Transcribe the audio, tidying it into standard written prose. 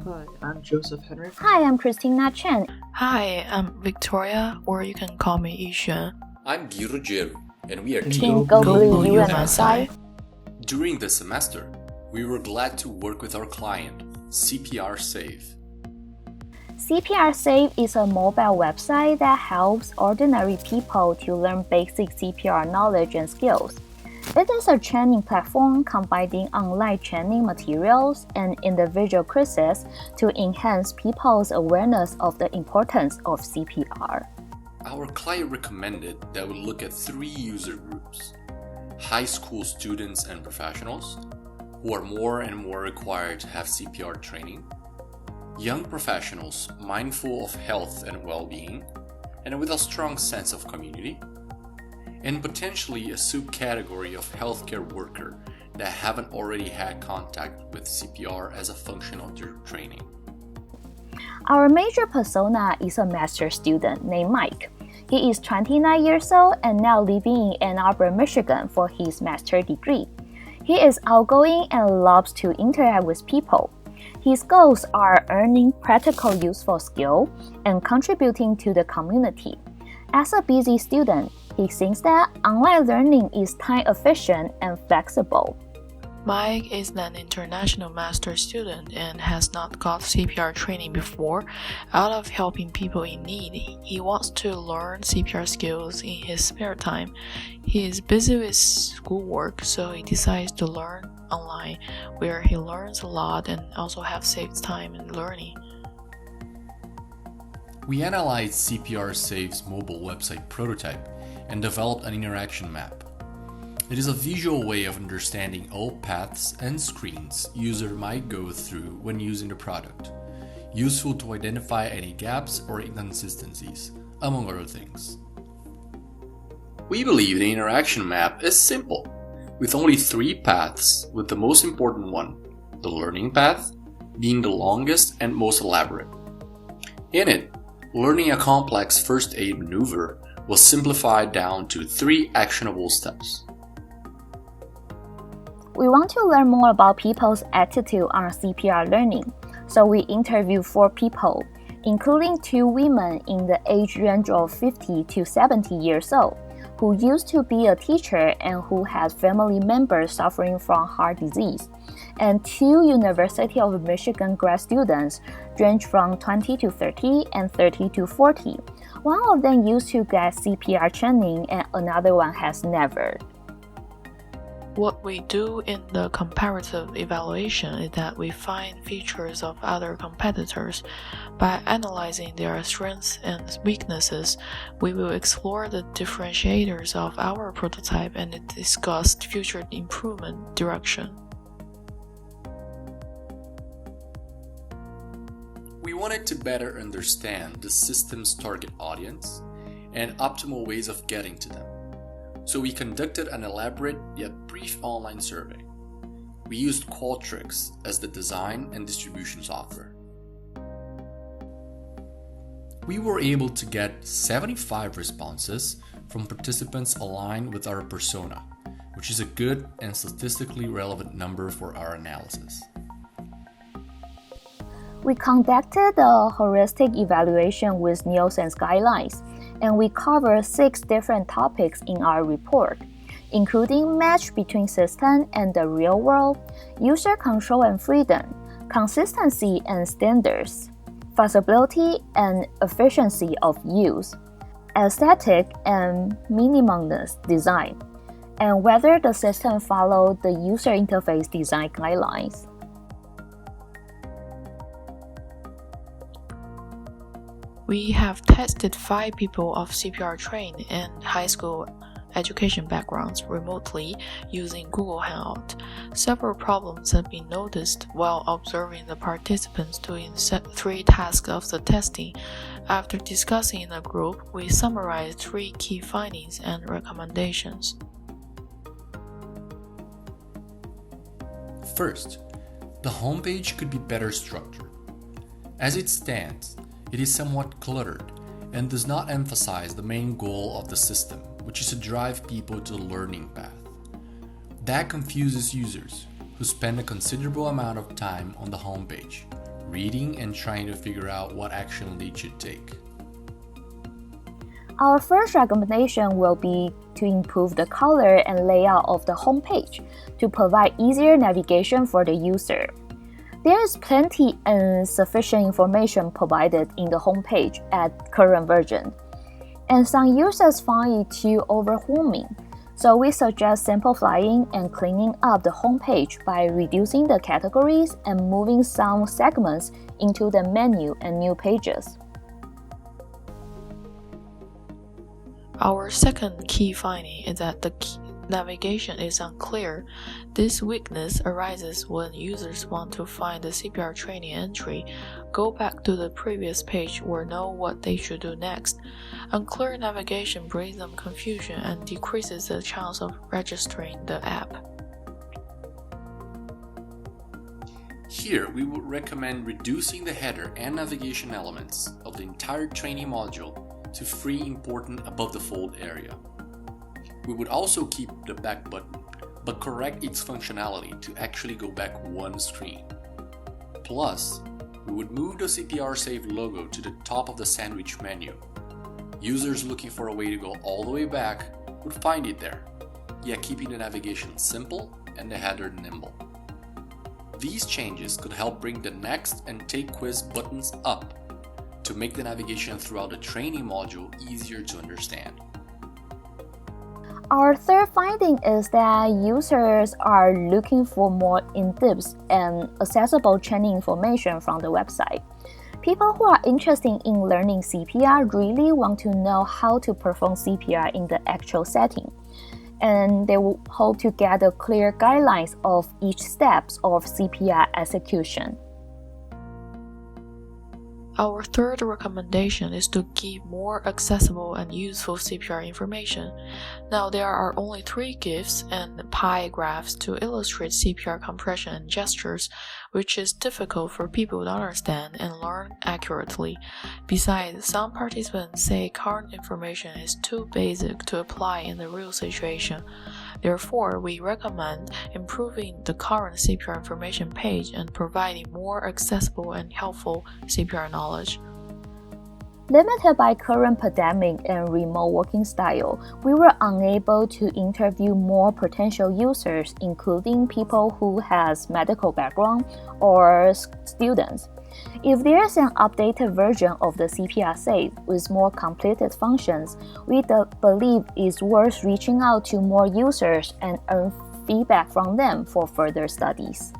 Hi, I'm Joseph Henrichs. Hi, I'm Christina Chen. Hi, I'm Victoria, or you can call me Yixuan. I'm Ruggiero, and we are Team Go Blue UMSI. During the semester, we were glad to work with our client, CPR Save. CPR Save is a mobile website that helps ordinary people to learn basic CPR knowledge and skills. It is a training platform combining online training materials and individual courses to enhance people's awareness of the importance of CPR. Our client recommended that we look at 3 user groups: high school students and professionals, who are more and more required to have CPR training, young professionals mindful of health and well-being, and with a strong sense of community, and potentially a subcategory of healthcare worker that haven't already had contact with CPR as a function of their training. Our major persona is a master's student named Mike. He is 29 years old and now living in Ann Arbor, Michigan for his master's degree. He is outgoing and loves to interact with people. His goals are earning practical useful skill and contributing to the community. As a busy student, he thinks that online learning is time efficient and flexible. Mike is an international master student and has not got CPR training before. Out of helping people in need, he wants to learn CPR skills in his spare time. He is busy with schoolwork, so he decides to learn online, where he learns a lot and also have saved time in learning. We analyzed CPR Save's mobile website prototype and developed an interaction map. It is a visual way of understanding all paths and screens user might go through when using the product, useful to identify any gaps or inconsistencies, among other things. We believe the interaction map is simple, with only 3 paths, with the most important one, the learning path, being the longest and most elaborate. In it, learning a complex first aid maneuver was simplified down to 3 actionable steps. We want to learn more about people's attitude on CPR learning, so we interviewed 4 people, including 2 women in the age range of 50 to 70 years old, who used to be a teacher and who had family members suffering from heart disease, and 2 University of Michigan grad students range from 20 to 30 and 30 to 40. One of them used to get CPR training and another one has never. What we do in the comparative evaluation is that we find features of other competitors. By analyzing their strengths and weaknesses, we will explore the differentiators of our prototype and discuss future improvement direction. We wanted to better understand the system's target audience and optimal ways of getting to them. So we conducted an elaborate yet brief online survey. We used Qualtrics as the design and distribution software. We were able to get 75 responses from participants aligned with our persona, which is a good and statistically relevant number for our analysis. We conducted a holistic evaluation with Nielsen's guidelines, and we covered 6 different topics in our report, including match between system and the real world, user control and freedom, consistency and standards, feasibility and efficiency of use, aesthetic and minimalist design, and whether the system followed the user interface design guidelines. We have tested 5 people of CPR trained and high school education backgrounds remotely using Google Hangout. Several problems have been noticed while observing the participants doing 3 tasks of the testing. After discussing in a group, we summarized 3 key findings and recommendations. First, the homepage could be better structured. As it stands, it is somewhat cluttered and does not emphasize the main goal of the system, which is to drive people to the learning path. That confuses users who spend a considerable amount of time on the homepage, reading and trying to figure out what action they should take. Our first recommendation will be to improve the color and layout of the homepage to provide easier navigation for the user. There is plenty and sufficient information provided in the homepage at current version, and some users find it too overwhelming. So we suggest simplifying and cleaning up the homepage by reducing the categories and moving some segments into the menu and new pages. Our second key finding is that the navigation is unclear. This weakness arises when users want to find the CPR training entry, go back to the previous page, or know what they should do next. Unclear navigation brings them confusion and decreases the chance of registering the app. Here, we would recommend reducing the header and navigation elements of the entire training module to free important above-the-fold area. We would also keep the back button, but correct its functionality to actually go back one screen. Plus, we would move the CPR Save logo to the top of the sandwich menu. Users looking for a way to go all the way back would find it there, yet keeping the navigation simple and the header nimble. These changes could help bring the next and take quiz buttons up to make the navigation throughout the training module easier to understand. Our third finding is that users are looking for more in-depth and accessible training information from the website. People who are interested in learning CPR really want to know how to perform CPR in the actual setting, and they will hope to get a clear guidelines of each steps of CPR execution. Our third recommendation is to give more accessible and useful CPR information. Now there are only 3 GIFs and pie graphs to illustrate CPR compression and gestures, which is difficult for people to understand and learn accurately. Besides, some participants say current information is too basic to apply in the real situation. Therefore, we recommend improving the current CPR information page and providing more accessible and helpful CPR knowledge. Limited by current pandemic and remote working style, we were unable to interview more potential users, including people who has medical background or students. If there is an updated version of the CPR Save with more completed functions, we believe it's worth reaching out to more users and earn feedback from them for further studies.